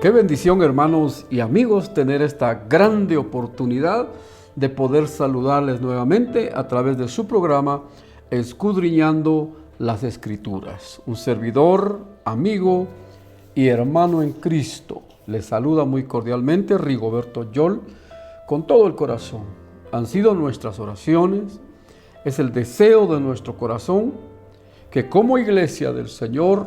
Qué bendición, hermanos y amigos, tener esta grande oportunidad de poder saludarles nuevamente a través de su programa Escudriñando las Escrituras. Un servidor, amigo y hermano en Cristo les saluda muy cordialmente Rigoberto Yol con todo el corazón. Han sido nuestras oraciones, es el deseo de nuestro corazón que como iglesia del Señor,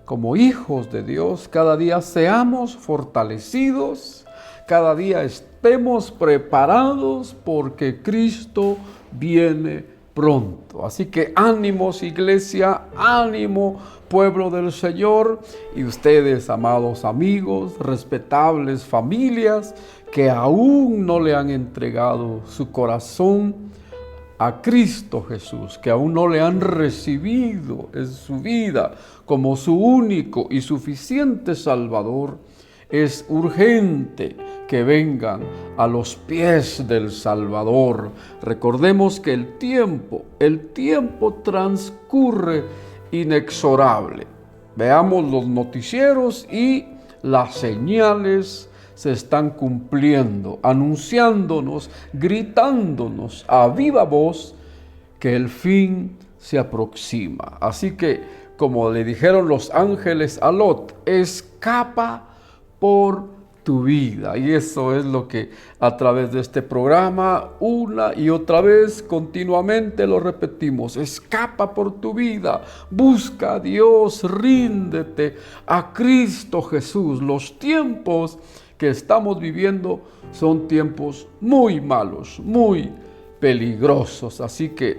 como hijos de Dios, cada día seamos fortalecidos, cada día estemos preparados porque Cristo viene pronto. Así que ánimos, iglesia, ánimo, pueblo del Señor, y ustedes, amados amigos, respetables familias que aún no le han entregado su corazón a Cristo Jesús, que aún no le han recibido en su vida como su único y suficiente Salvador. Es urgente que vengan a los pies del Salvador. Recordemos que el tiempo transcurre inexorable. Veamos los noticieros y las señales se están cumpliendo, anunciándonos, gritándonos a viva voz que el fin se aproxima. Así que, como le dijeron los ángeles a Lot, escapa por tu vida. Y eso es lo que a través de este programa, una y otra vez, continuamente lo repetimos. Escapa por tu vida, busca a Dios, ríndete a Cristo Jesús. Los tiempos que estamos viviendo son tiempos muy malos, muy peligrosos. Así que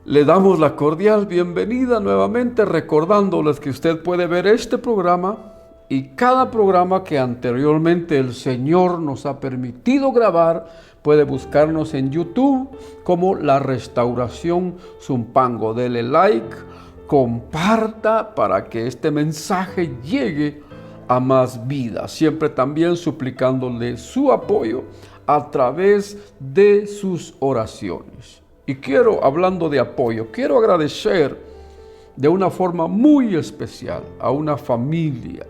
le damos la cordial bienvenida nuevamente, recordándoles que usted puede ver este programa y cada programa que anteriormente el Señor nos ha permitido grabar. Puede buscarnos en YouTube como La Restauración Zumpango. Dele like, comparta para que este mensaje llegue a más vidas. Siempre también suplicándole su apoyo a través de sus oraciones. Y hablando de apoyo, quiero agradecer de una forma muy especial a una familia,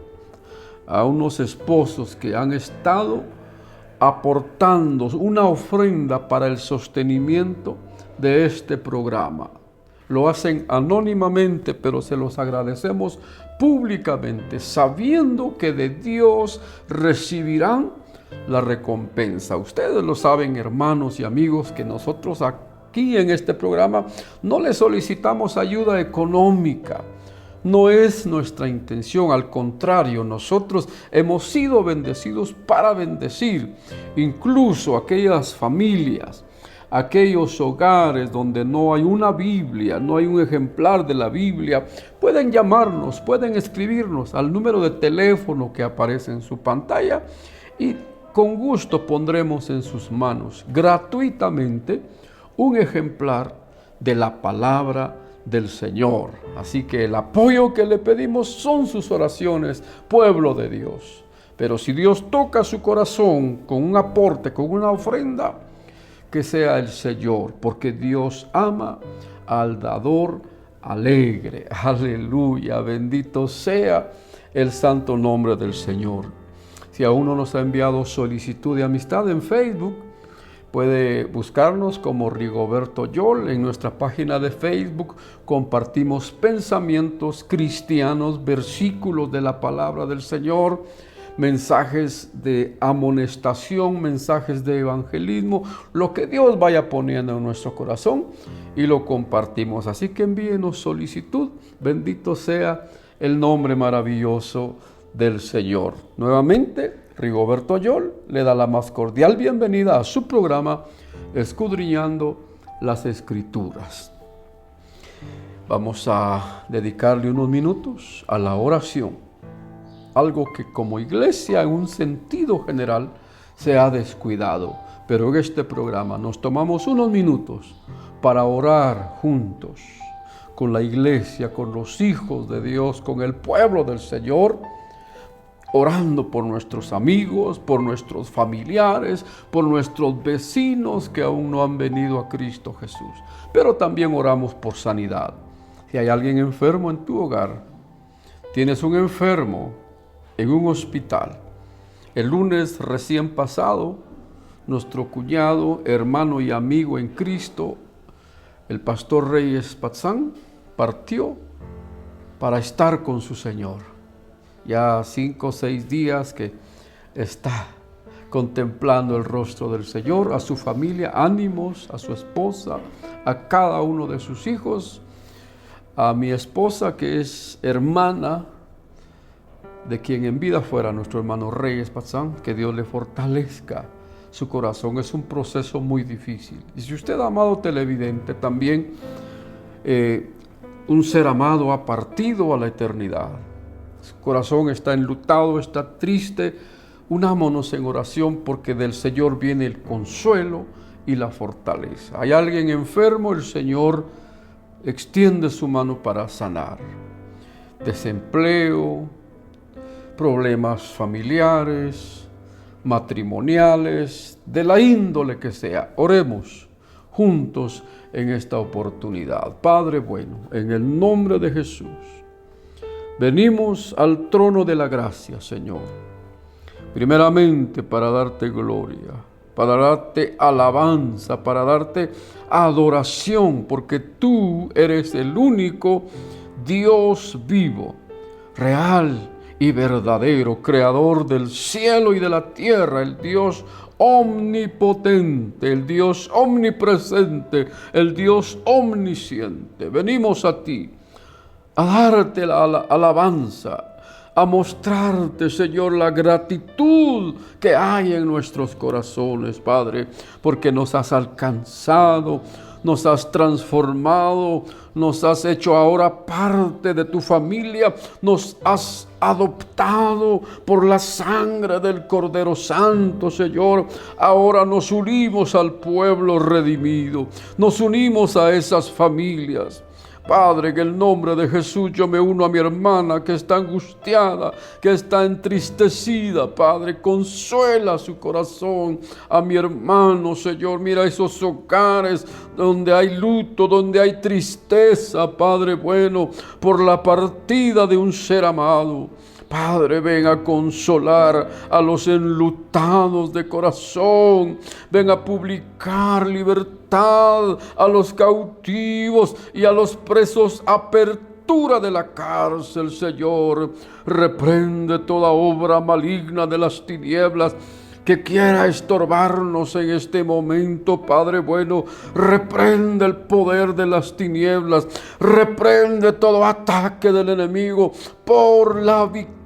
a unos esposos que han estado aportando una ofrenda para el sostenimiento de este programa. Lo hacen anónimamente, pero se los agradecemos públicamente, sabiendo que de Dios recibirán la recompensa. Ustedes lo saben, hermanos y amigos, que nosotros aquí en este programa no les solicitamos ayuda económica. No es nuestra intención, al contrario, nosotros hemos sido bendecidos para bendecir incluso aquellas familias, aquellos hogares donde no hay una Biblia, no hay un ejemplar de la Biblia. Pueden llamarnos, pueden escribirnos al número de teléfono que aparece en su pantalla y con gusto pondremos en sus manos gratuitamente un ejemplar de la palabra del Señor. Así que el apoyo que le pedimos son sus oraciones, pueblo de Dios. Pero si Dios toca su corazón con un aporte, con una ofrenda, que sea el Señor, porque Dios ama al dador alegre. Aleluya, bendito sea el santo nombre del Señor. Si aún no nos ha enviado solicitud de amistad en Facebook, puede buscarnos como Rigoberto Yol. En nuestra página de Facebook compartimos pensamientos cristianos, versículos de la palabra del Señor, mensajes de amonestación, mensajes de evangelismo, lo que Dios vaya poniendo en nuestro corazón y lo compartimos. Así que envíenos solicitud. Bendito sea el nombre maravilloso del Señor. Nuevamente, Rigoberto Yol le da la más cordial bienvenida a su programa Escudriñando las Escrituras. Vamos a dedicarle unos minutos a la oración, algo que como iglesia en un sentido general se ha descuidado, pero en este programa nos tomamos unos minutos para orar juntos con la iglesia, con los hijos de Dios, con el pueblo del Señor, orando por nuestros amigos, por nuestros familiares, por nuestros vecinos que aún no han venido a Cristo Jesús. Pero también oramos por sanidad. Si hay alguien enfermo en tu hogar, tienes un enfermo, en un hospital. El lunes recién pasado, nuestro cuñado, hermano y amigo en Cristo, el pastor Reyes Patzán, partió para estar con su Señor. Ya 5 o 6 días que está contemplando el rostro del Señor, a su familia, ánimos, a su esposa, a cada uno de sus hijos, a mi esposa que es hermana de quien en vida fuera nuestro hermano Reyes Patzán, que Dios le fortalezca su corazón. Es un proceso muy difícil. Y si usted, amado televidente, también un ser amado ha partido a la eternidad, su corazón está enlutado, está triste, unámonos en oración porque del Señor viene el consuelo y la fortaleza. Hay alguien enfermo, el Señor extiende su mano para sanar. Desempleo, problemas familiares, matrimoniales, de la índole que sea. Oremos juntos en esta oportunidad. Padre bueno, en el nombre de Jesús, venimos al trono de la gracia, Señor, primeramente para darte gloria, para darte alabanza, para darte adoración, porque tú eres el único Dios vivo, real y verdadero, creador del cielo y de la tierra, el Dios omnipotente, el Dios omnipresente, el Dios omnisciente. Venimos a ti a darte la alabanza, a mostrarte, Señor, la gratitud que hay en nuestros corazones, Padre, porque nos has alcanzado, nos has transformado, nos has hecho ahora parte de tu familia, nos has adoptado por la sangre del Cordero Santo, Señor. Ahora nos unimos al pueblo redimido, nos unimos a esas familias. Padre, en el nombre de Jesús yo me uno a mi hermana que está angustiada, que está entristecida. Padre, consuela su corazón. A mi hermano, Señor, mira esos hogares donde hay luto, donde hay tristeza, Padre bueno, por la partida de un ser amado. Padre, ven a consolar a los enlutados de corazón. Ven a publicar libertad a los cautivos y a los presos. Apertura de la cárcel, Señor. Reprende toda obra maligna de las tinieblas que quiera estorbarnos en este momento, Padre bueno. Reprende el poder de las tinieblas, reprende todo ataque del enemigo por la victoria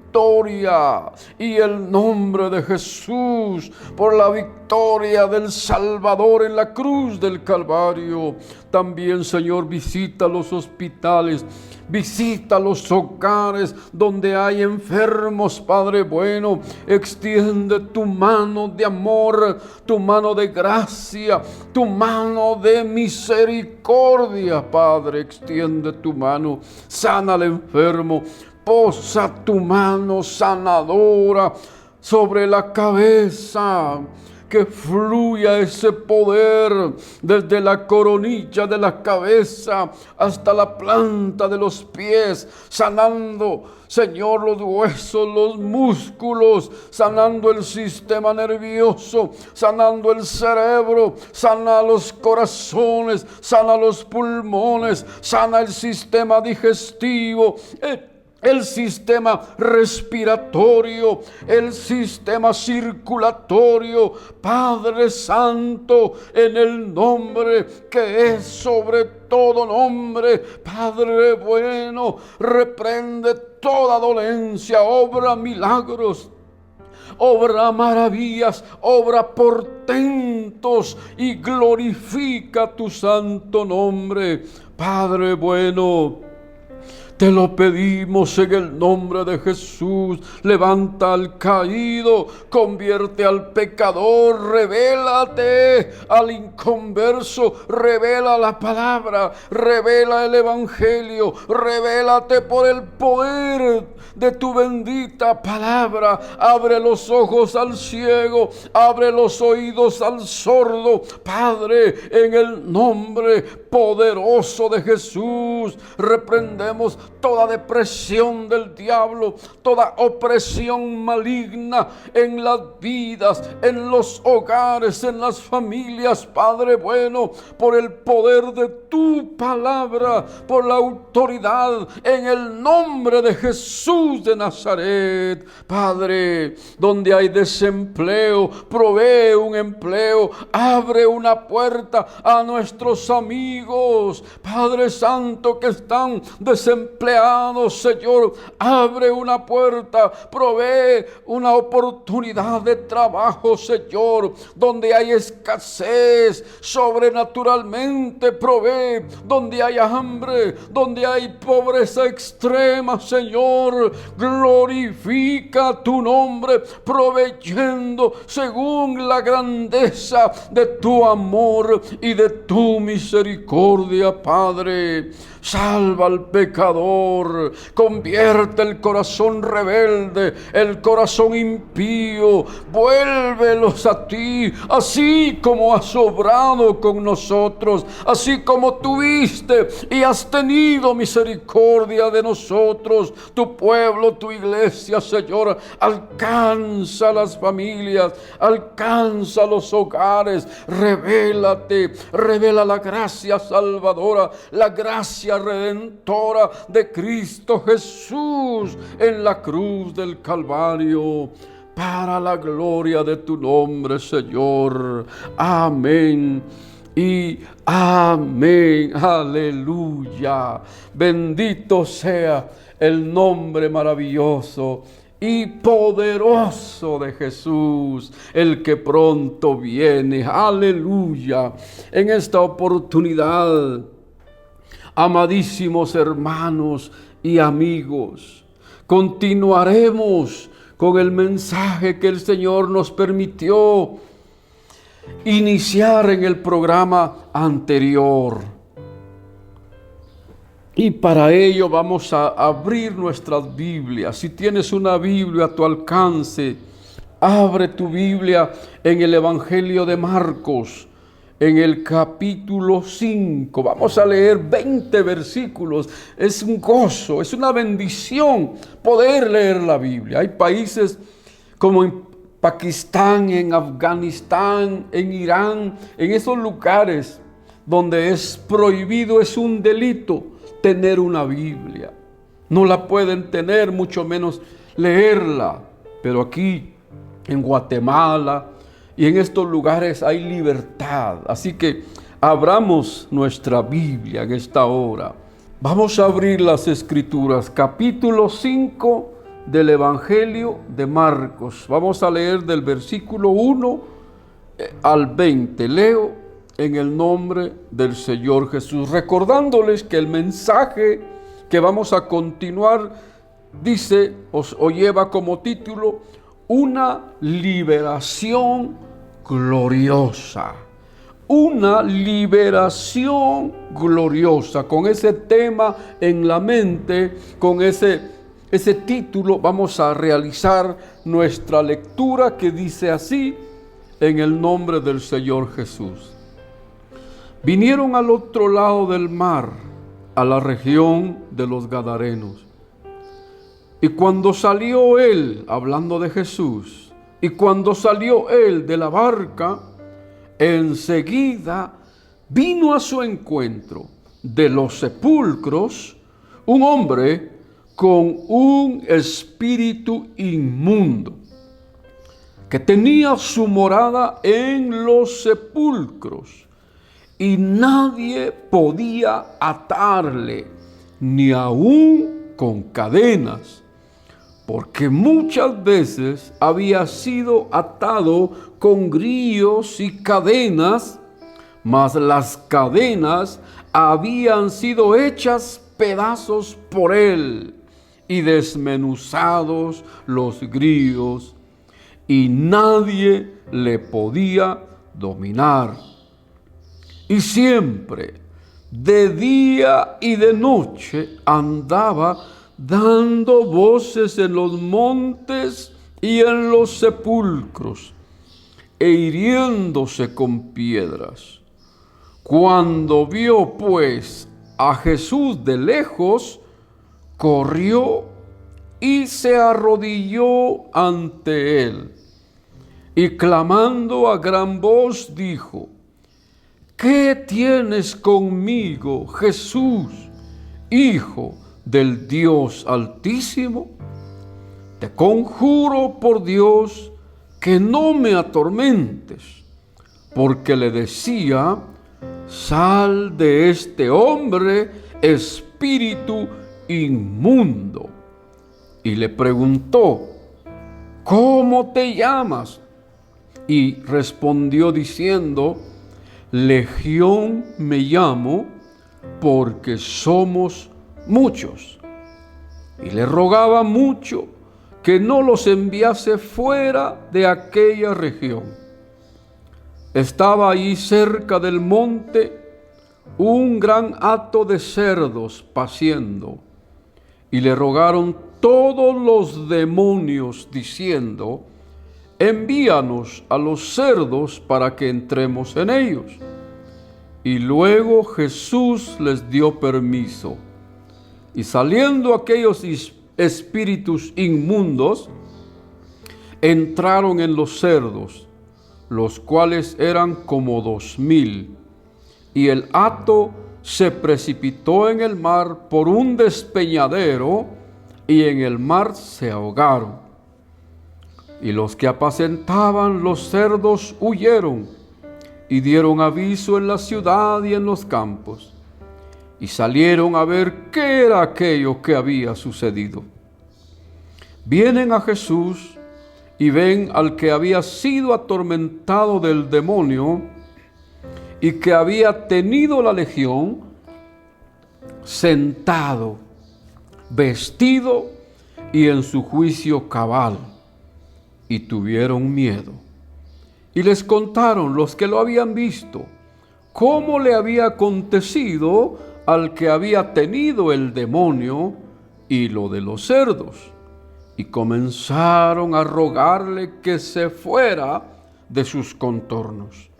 y el nombre de Jesús, por la victoria del Salvador en la cruz del Calvario. También, Señor, visita los hospitales, visita los hogares donde hay enfermos, Padre bueno. Extiende tu mano de amor, tu mano de gracia, tu mano de misericordia, Padre. Extiende tu mano, sana al enfermo. Posa tu mano sanadora sobre la cabeza, que fluya ese poder desde la coronilla de la cabeza hasta la planta de los pies, sanando, Señor, los huesos, los músculos, sanando el sistema nervioso, sanando el cerebro, sana los corazones, sana los pulmones, sana el sistema digestivo, el sistema respiratorio, el sistema circulatorio. Padre Santo, en el nombre que es sobre todo nombre, Padre bueno, reprende toda dolencia, obra milagros, obra maravillas, obra portentos y glorifica tu santo nombre. Padre bueno, te lo pedimos en el nombre de Jesús. Levanta al caído, convierte al pecador, revélate al inconverso, revela la palabra, revela el evangelio, revélate por el poder de tu bendita palabra. Abre los ojos al ciego, abre los oídos al sordo, Padre, en el nombre poderoso de Jesús, reprendemos toda depresión del diablo, toda opresión maligna en las vidas, en los hogares, en las familias, Padre bueno, por el poder de tu palabra, por la autoridad, en el nombre de Jesús de Nazaret. Padre, donde hay desempleo, provee un empleo, abre una puerta a nuestros amigos, Padre Santo, que están desempleados, Señor, abre una puerta, provee una oportunidad de trabajo, Señor, donde hay escasez, sobrenaturalmente provee, donde hay hambre, donde hay pobreza extrema, Señor, glorifica tu nombre, proveyendo según la grandeza de tu amor y de tu misericordia, Padre. Salva al pecador, convierte el corazón rebelde, el corazón impío, vuélvelos a ti, así como has obrado con nosotros, así como tuviste y has tenido misericordia de nosotros, tu pueblo, tu iglesia, Señor. Alcanza las familias, alcanza los hogares, revélate, revela la gracia salvadora, la gracia redentora de Cristo Jesús en la cruz del Calvario, para la gloria de tu nombre, Señor. Amén y amén. Aleluya. Bendito sea el nombre maravilloso y poderoso de Jesús, el que pronto viene. Aleluya. En esta oportunidad, amadísimos hermanos y amigos, continuaremos con el mensaje que el Señor nos permitió iniciar en el programa anterior. Y para ello vamos a abrir nuestras Biblias. Si tienes una Biblia a tu alcance, abre tu Biblia en el Evangelio de Marcos, en el capítulo 5, vamos a leer 20 versículos. Es un gozo, es una bendición poder leer la Biblia. Hay países como en Pakistán, en Afganistán, en Irán, en esos lugares donde es prohibido, es un delito tener una Biblia. No la pueden tener, mucho menos leerla. Pero aquí, en Guatemala, y en estos lugares hay libertad. Así que abramos nuestra Biblia en esta hora. Vamos a abrir las Escrituras, capítulo 5 del Evangelio de Marcos. Vamos a leer del versículo 1 al 20. Leo en el nombre del Señor Jesús, recordándoles que el mensaje que vamos a continuar dice o lleva como título: una liberación gloriosa. Una liberación gloriosa. Con ese tema en la mente, con ese título, vamos a realizar nuestra lectura, que dice así: en el nombre del Señor Jesús. Vinieron al otro lado del mar, a la región de los Gadarenos. Y cuando salió él, hablando de Jesús, y cuando salió él de la barca, enseguida vino a su encuentro de los sepulcros un hombre con un espíritu inmundo, que tenía su morada en los sepulcros, y nadie podía atarle, ni aun con cadenas, porque muchas veces había sido atado con grillos y cadenas, mas las cadenas habían sido hechas pedazos por él, y desmenuzados los grillos, y nadie le podía dominar. Y siempre, de día y de noche, andaba dando voces en los montes y en los sepulcros, e hiriéndose con piedras. Cuando vio pues a Jesús de lejos, corrió y se arrodilló ante él, y clamando a gran voz dijo: ¿Qué tienes conmigo, Jesús, Hijo del Dios Altísimo? Te conjuro por Dios que no me atormentes. Porque le decía: sal de este hombre, espíritu inmundo. Y le preguntó: ¿cómo te llamas? Y respondió diciendo: Legión me llamo, porque somos muchos. Y le rogaba mucho que no los enviase fuera de aquella región. Estaba allí cerca del monte un gran hato de cerdos paciendo, y le rogaron todos los demonios diciendo: envíanos a los cerdos para que entremos en ellos. Y luego Jesús les dio permiso, y saliendo aquellos espíritus inmundos, entraron en los cerdos, los cuales eran como 2000, y el hato se precipitó en el mar por un despeñadero, y en el mar se ahogaron. Y los que apacentaban los cerdos huyeron, y dieron aviso en la ciudad y en los campos, y salieron a ver qué era aquello que había sucedido. Vienen a Jesús y ven al que había sido atormentado del demonio y que había tenido la legión, sentado, vestido y en su juicio cabal, y tuvieron miedo. Y les contaron los que lo habían visto cómo le había acontecido al que había tenido el demonio y lo de los cerdos. Y comenzaron a rogarle que se fuera de sus contornos.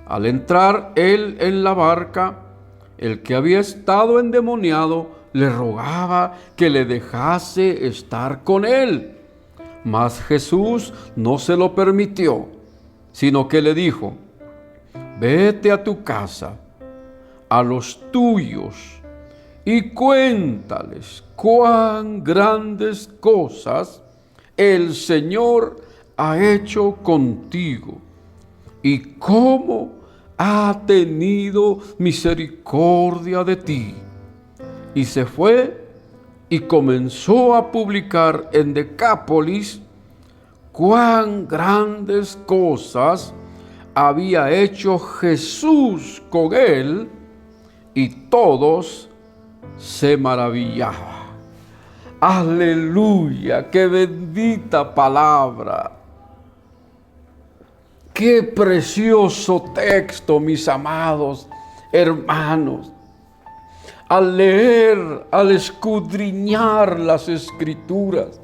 Al entrar él en la barca, el que había estado endemoniado le rogaba que le dejase estar con él. Mas Jesús no se lo permitió, sino que le dijo: vete a tu casa, a los tuyos, y cuéntales cuán grandes cosas el Señor ha hecho contigo, y cómo ha tenido misericordia de ti. Y se fue y comenzó a publicar en Decápolis cuán grandes cosas había hecho Jesús con él, y todos se maravillaban. Aleluya, qué bendita palabra. Qué precioso texto, mis amados hermanos. Al leer, al escudriñar las Escrituras,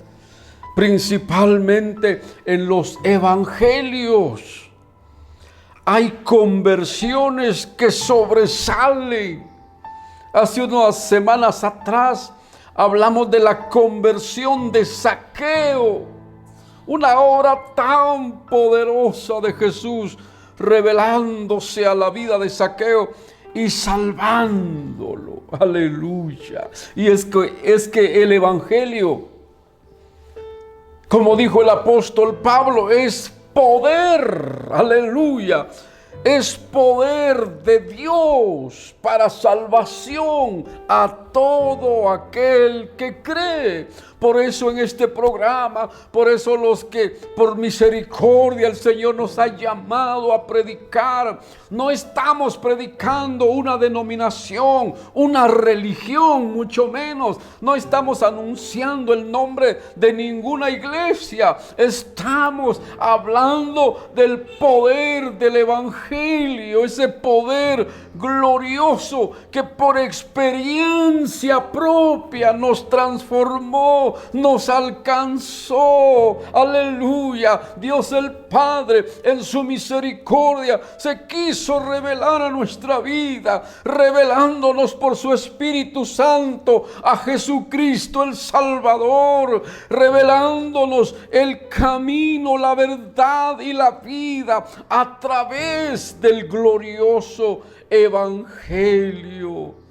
principalmente en los evangelios, hay conversiones que sobresalen. Hace unas semanas atrás hablamos de la conversión de Zaqueo, una obra tan poderosa de Jesús, revelándose a la vida de Zaqueo y salvándolo. Aleluya. Y es que el evangelio, como dijo el apóstol Pablo, es poder. Aleluya. Es poder de Dios para salvación a todo aquel que cree. Por eso en este programa, por eso los que por misericordia el Señor nos ha llamado a predicar, no estamos predicando una denominación, una religión, mucho menos. No estamos anunciando el nombre de ninguna iglesia. Estamos hablando del poder del evangelio, ese poder glorioso que por experiencia propia nos transformó nos alcanzó. Aleluya. Dios el Padre en su misericordia se quiso revelar a nuestra vida, revelándonos por su Espíritu Santo a Jesucristo el Salvador, revelándonos el camino, la verdad y la vida a través del glorioso Evangelio.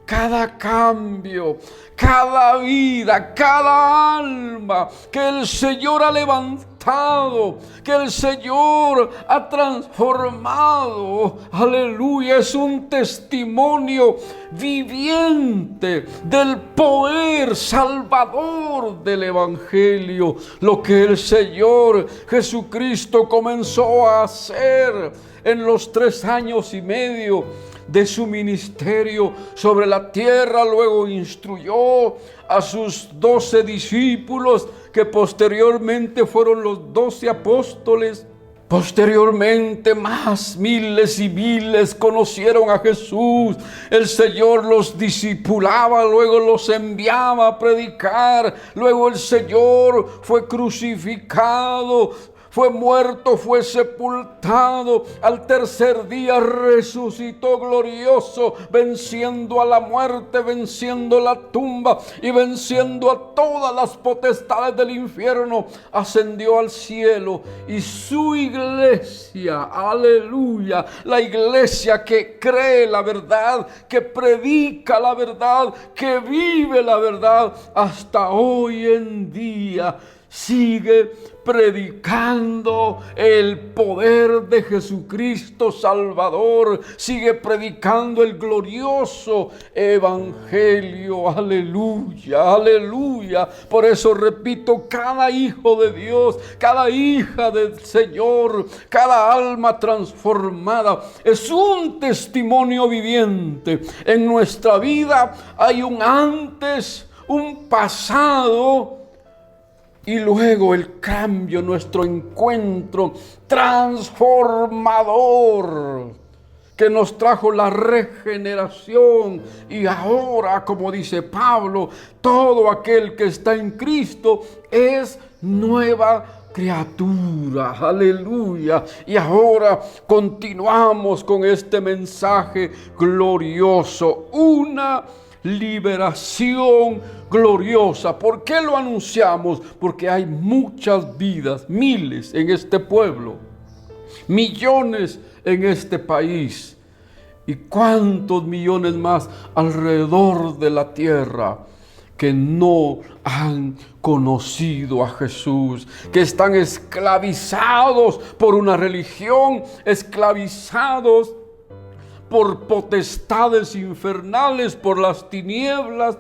Cada cambio, cada vida, cada alma que el Señor ha levantado, que el Señor ha transformado, aleluya, es un testimonio viviente del poder salvador del Evangelio. Lo que el Señor Jesucristo comenzó a hacer en los 3 años y medio de su ministerio sobre la tierra, luego instruyó a sus 12 discípulos, que posteriormente fueron los 12 apóstoles. Posteriormente más miles y miles conocieron a Jesús. El Señor los discipulaba, luego los enviaba a predicar. Luego el Señor fue crucificado, fue muerto, fue sepultado. Al tercer día resucitó glorioso, venciendo a la muerte, venciendo la tumba y venciendo a todas las potestades del infierno. Ascendió al cielo y su iglesia, aleluya, la iglesia que cree la verdad, que predica la verdad, que vive la verdad, hasta hoy en día sigue predicando el poder de Jesucristo Salvador, sigue predicando el glorioso Evangelio. Aleluya, aleluya. Por eso repito, cada hijo de Dios, cada hija del Señor, cada alma transformada es un testimonio viviente. En nuestra vida hay un antes, un pasado y luego el cambio, nuestro encuentro transformador que nos trajo la regeneración. Y ahora, como dice Pablo, todo aquel que está en Cristo es nueva criatura. Aleluya. Y ahora continuamos con este mensaje glorioso. Una liberación gloriosa. ¿Por qué lo anunciamos? Porque hay muchas vidas, miles en este pueblo, millones en este país, y cuántos millones más alrededor de la tierra que no han conocido a Jesús, que están esclavizados por una religión, esclavizados por potestades infernales, por las tinieblas,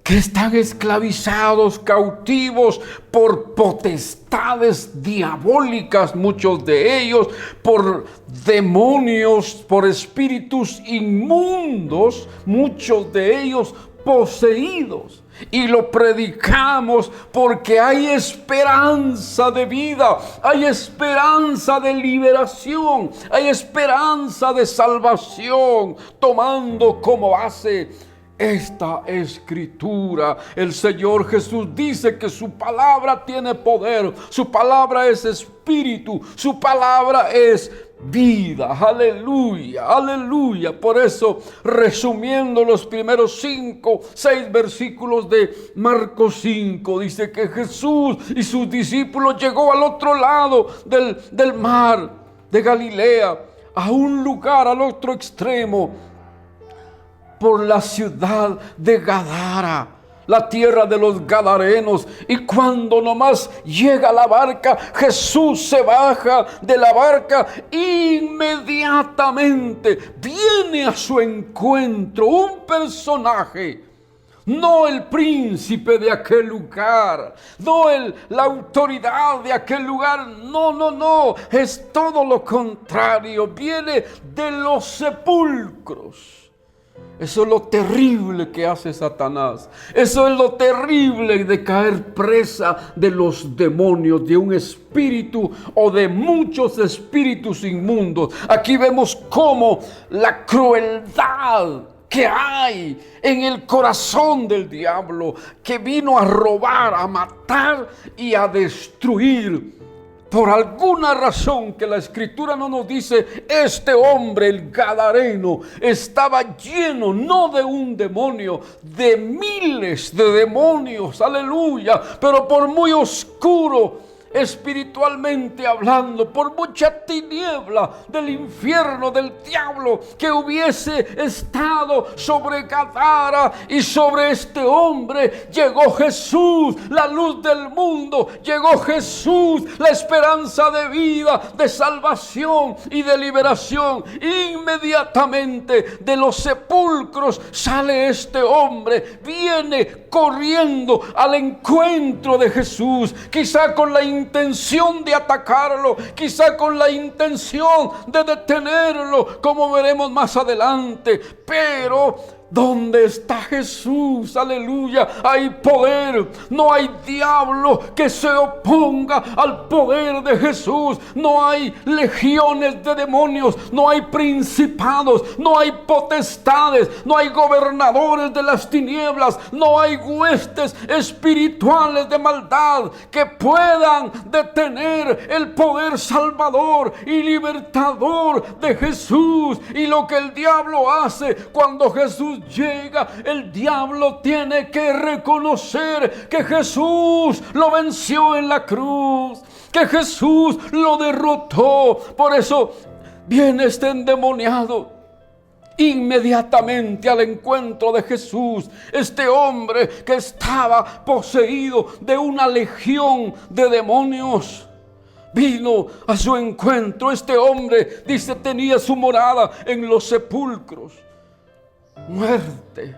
que están esclavizados, cautivos por potestades diabólicas, muchos de ellos, por demonios, por espíritus inmundos, muchos de ellos poseídos. Y lo predicamos porque hay esperanza de vida, hay esperanza de liberación, hay esperanza de salvación, tomando como base esta escritura. El Señor Jesús dice que su palabra tiene poder, su palabra es espíritu, su palabra es vida. Aleluya, aleluya. Por eso, resumiendo los primeros 6 versículos de Marcos 5, dice que Jesús y sus discípulos llegó al otro lado del mar de Galilea, a un lugar al otro extremo, por la ciudad de Gadara, la tierra de los gadarenos. Y cuando nomás llega la barca, Jesús se baja de la barca, inmediatamente viene a su encuentro un personaje, no el príncipe de aquel lugar, no la autoridad de aquel lugar, no, es todo lo contrario, viene de los sepulcros. Eso es lo terrible que hace Satanás. Eso es lo terrible de caer presa de los demonios, de un espíritu o de muchos espíritus inmundos. Aquí vemos cómo la crueldad que hay en el corazón del diablo, que vino a robar, a matar y a destruir. Por alguna razón que la Escritura no nos dice, este hombre, el Gadareno, estaba lleno no de un demonio, de miles de demonios, aleluya, pero por muy oscuro espiritualmente hablando, por mucha tiniebla del infierno, del diablo que hubiese estado sobre Gadara y sobre este hombre, llegó Jesús, la luz del mundo, llegó Jesús, la esperanza de vida, de salvación y de liberación. Inmediatamente de los sepulcros sale este hombre, viene corriendo al encuentro de Jesús, quizá con la intención de atacarlo, quizá con la intención de detenerlo, como veremos más adelante. Pero ¿dónde está Jesús? Aleluya, hay poder. No hay diablo que se oponga al poder de Jesús. No hay legiones de demonios, no hay principados, no hay potestades, no hay gobernadores de las tinieblas, no hay huestes espirituales de maldad que puedan detener el poder salvador y libertador de Jesús. Y lo que el diablo hace cuando Jesús llega, el diablo tiene que reconocer que Jesús lo venció en la cruz, que Jesús lo derrotó. Por eso viene este endemoniado inmediatamente al encuentro de Jesús. Este hombre que estaba poseído de una legión de demonios vino a su encuentro. Este hombre, dice, tenía su morada en los sepulcros. Muerte,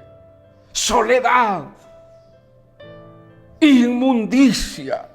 soledad, inmundicia.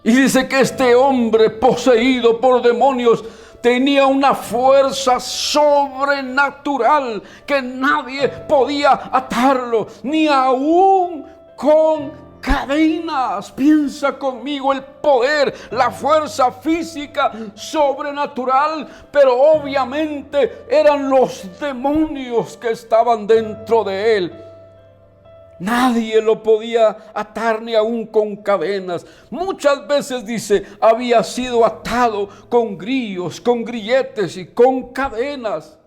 Y dice que este hombre poseído por demonios tenía una fuerza sobrenatural que nadie podía atarlo, ni aún con cadenas. Piensa conmigo el poder, la fuerza física sobrenatural, pero obviamente eran los demonios que estaban dentro de él. Nadie lo podía atar ni aún con cadenas. Muchas veces, dice, había sido atado con grillos, con grilletes y con cadenas.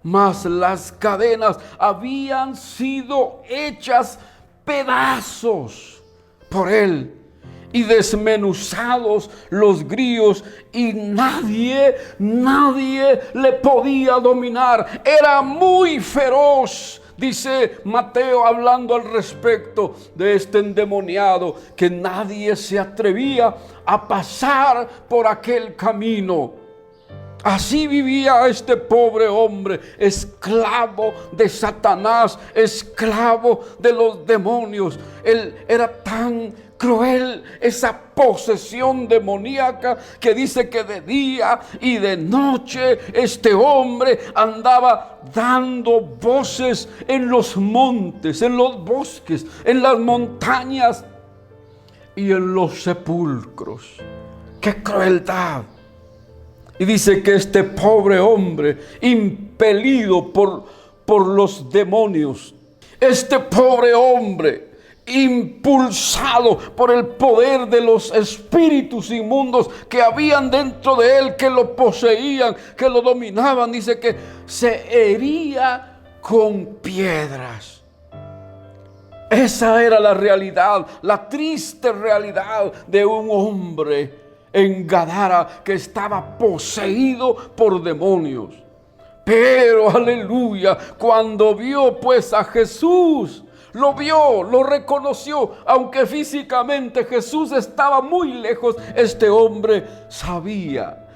Mas las cadenas habían sido hechas pedazos por él y desmenuzados los grillos, y nadie le podía dominar. Era muy feroz. Dice Mateo, hablando al respecto de este endemoniado, que nadie se atrevía a pasar por aquel camino. Así vivía este pobre hombre, esclavo de Satanás, esclavo de los demonios. Él era tan cruel, esa posesión demoníaca, que dice que de día y de noche este hombre andaba dando voces en los montes, en los bosques, en las montañas y en los sepulcros. ¡Qué crueldad! Y dice que este pobre hombre, impelido por los demonios, este pobre hombre, impulsado por el poder de los espíritus inmundos que habían dentro de él, que lo poseían, que lo dominaban, dice que se hería con piedras. Esa era la realidad, la triste realidad de un hombre en Gadara que estaba poseído por demonios. Pero aleluya, cuando vio pues a Jesús, lo vio, lo reconoció, aunque físicamente Jesús estaba muy lejos, este hombre sabía,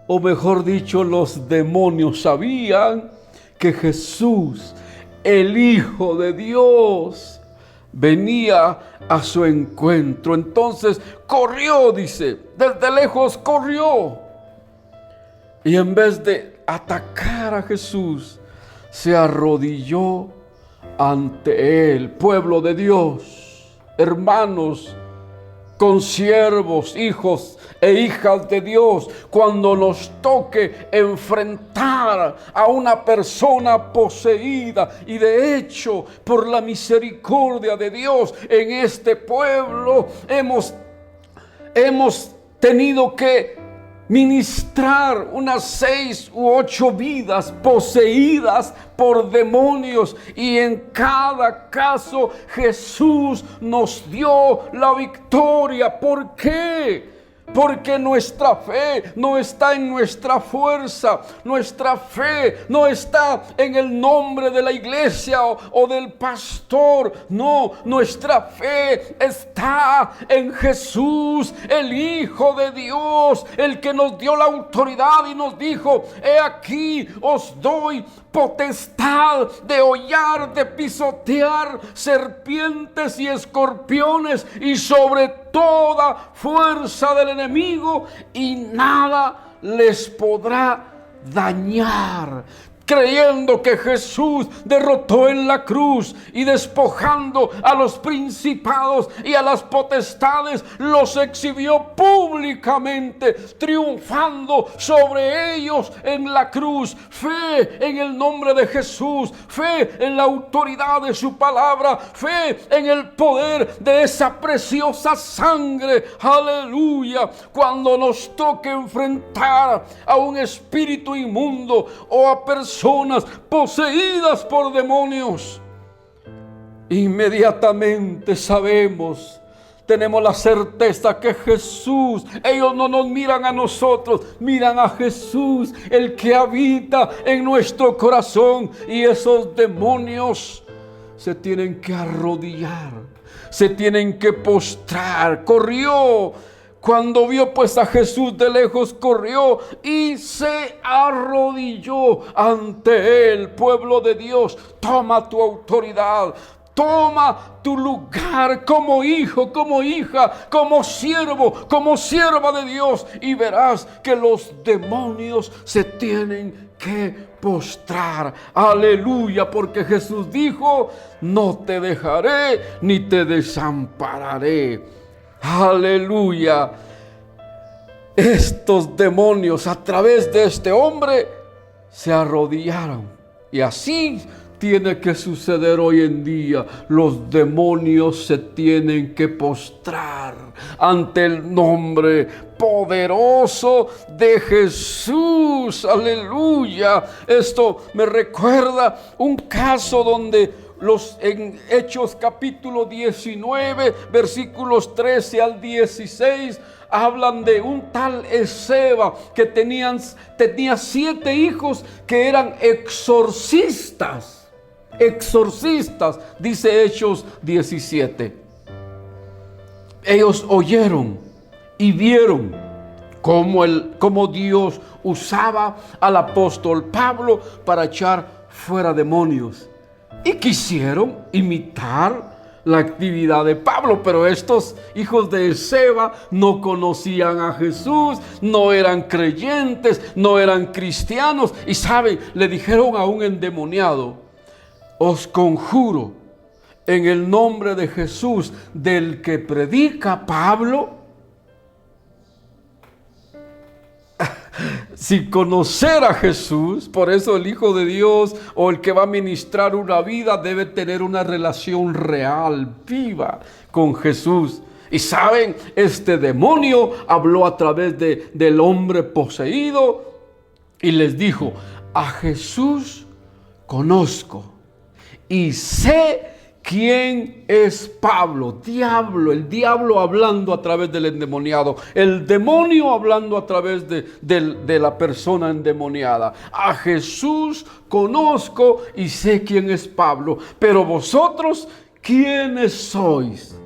o mejor dicho, los demonios sabían que Jesús, el Hijo de Dios, venía a su encuentro. Entonces corrió, dice, desde lejos corrió, y en vez de atacar a Jesús, se arrodilló ante él. Pueblo de Dios, hermanos, consiervos, hijos e hijas de Dios, cuando nos toque enfrentar a una persona poseída. Y de hecho, por la misericordia de Dios, en este pueblo hemos tenido que ministrar unas 6 u 8 vidas poseídas por demonios, y en cada caso Jesús nos dio la victoria. ¿Por qué? Porque nuestra fe no está en nuestra fuerza, nuestra fe no está en el nombre de la iglesia o del pastor. No, nuestra fe está en Jesús, el Hijo de Dios, el que nos dio la autoridad y nos dijo: he aquí os doy potestad de hollar, de pisotear serpientes y escorpiones, y sobre toda fuerza del enemigo, y nada les podrá dañar. Creyendo que Jesús derrotó en la cruz y despojando a los principados y a las potestades, los exhibió públicamente, triunfando sobre ellos en la cruz. Fe en el nombre de Jesús, fe en la autoridad de su palabra, fe en el poder de esa preciosa sangre. Aleluya. Cuando nos toque enfrentar a un espíritu inmundo o a personas poseídas por demonios, inmediatamente sabemos, tenemos la certeza que Jesús, ellos no nos miran a nosotros, miran a Jesús, el que habita en nuestro corazón, y esos demonios se tienen que arrodillar, se tienen que postrar. Corrió. Cuando vio pues a Jesús de lejos, corrió y se arrodilló ante él. Pueblo de Dios, toma tu autoridad, toma tu lugar como hijo, como hija, como siervo, como sierva de Dios, y verás que los demonios se tienen que postrar. Aleluya, porque Jesús dijo: no te dejaré ni te desampararé. Aleluya. Estos demonios, a través de este hombre, se arrodillaron. Y así tiene que suceder hoy en día. Los demonios se tienen que postrar ante el nombre poderoso de Jesús. Aleluya. Esto me recuerda un caso donde en Hechos capítulo 19, versículos 13 al 16, hablan de un tal Esceva que tenía 7 hijos que eran exorcistas. Exorcistas, dice Hechos 17. Ellos oyeron y vieron cómo Dios usaba al apóstol Pablo para echar fuera demonios. Y quisieron imitar la actividad de Pablo, pero estos hijos de Esceva no conocían a Jesús, no eran creyentes, no eran cristianos. Y saben, le dijeron a un endemoniado: os conjuro en el nombre de Jesús, del que predica Pablo. Sin conocer a Jesús, por eso el Hijo de Dios o el que va a ministrar una vida debe tener una relación real, viva con Jesús. Y saben, este demonio habló a través del hombre poseído y les dijo: a Jesús conozco y sé quién es Pablo. El diablo hablando a través del endemoniado, el demonio hablando a través de la persona endemoniada. A Jesús conozco y sé quién es Pablo, pero vosotros, ¿quiénes sois?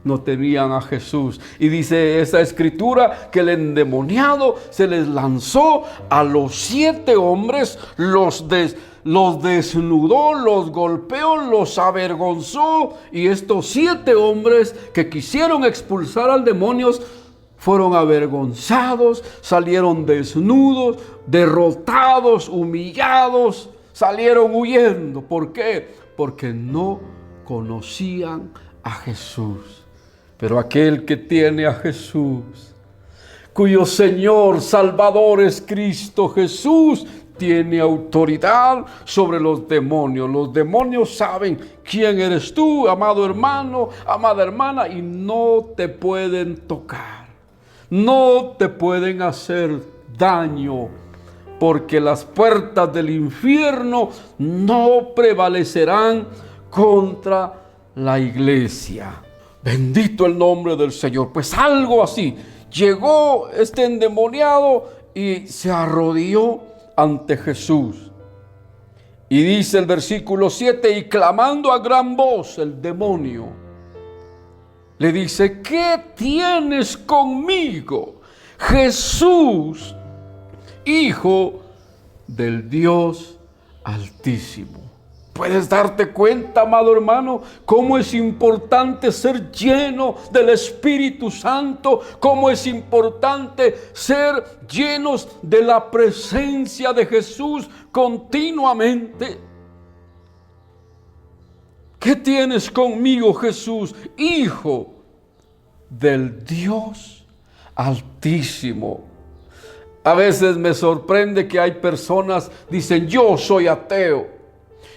No temían a Jesús. Y dice esa escritura que el endemoniado se les lanzó a los 7 hombres, los desnudó, los golpeó, los avergonzó. Y estos 7 hombres que quisieron expulsar al demonio fueron avergonzados, salieron desnudos, derrotados, humillados, salieron huyendo. ¿Por qué? Porque no conocían a Jesús. Pero aquel que tiene a Jesús, cuyo Señor Salvador es Cristo Jesús, tiene autoridad sobre los demonios. Los demonios saben quién eres tú, amado hermano, amada hermana, y no te pueden tocar, no te pueden hacer daño, porque las puertas del infierno no prevalecerán contra la iglesia. Bendito el nombre del Señor. Pues algo así. Llegó este endemoniado y se arrodilló ante Jesús. Y dice el versículo 7, y clamando a gran voz el demonio, le dice: ¿qué tienes conmigo, Jesús, Hijo del Dios Altísimo? ¿Puedes darte cuenta, amado hermano, cómo es importante ser lleno del Espíritu Santo? ¿Cómo es importante ser llenos de la presencia de Jesús continuamente? ¿Qué tienes conmigo, Jesús, Hijo del Dios Altísimo? A veces me sorprende que hay personas que dicen: yo soy ateo,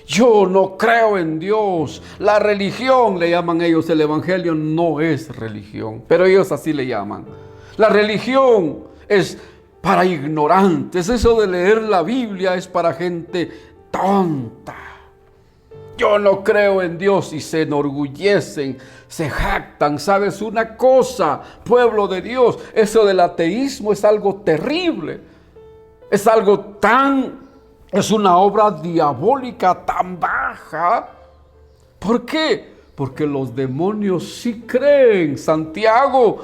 yo no creo en Dios. La religión, le llaman ellos, el evangelio no es religión, pero ellos así le llaman. La religión es para ignorantes. Eso de leer la Biblia es para gente tonta. Yo no creo en Dios, y se enorgullecen, se jactan. ¿Sabes una cosa, pueblo de Dios? Eso del ateísmo es algo terrible. Es algo es una obra diabólica tan baja. ¿Por qué? Porque los demonios sí creen. Santiago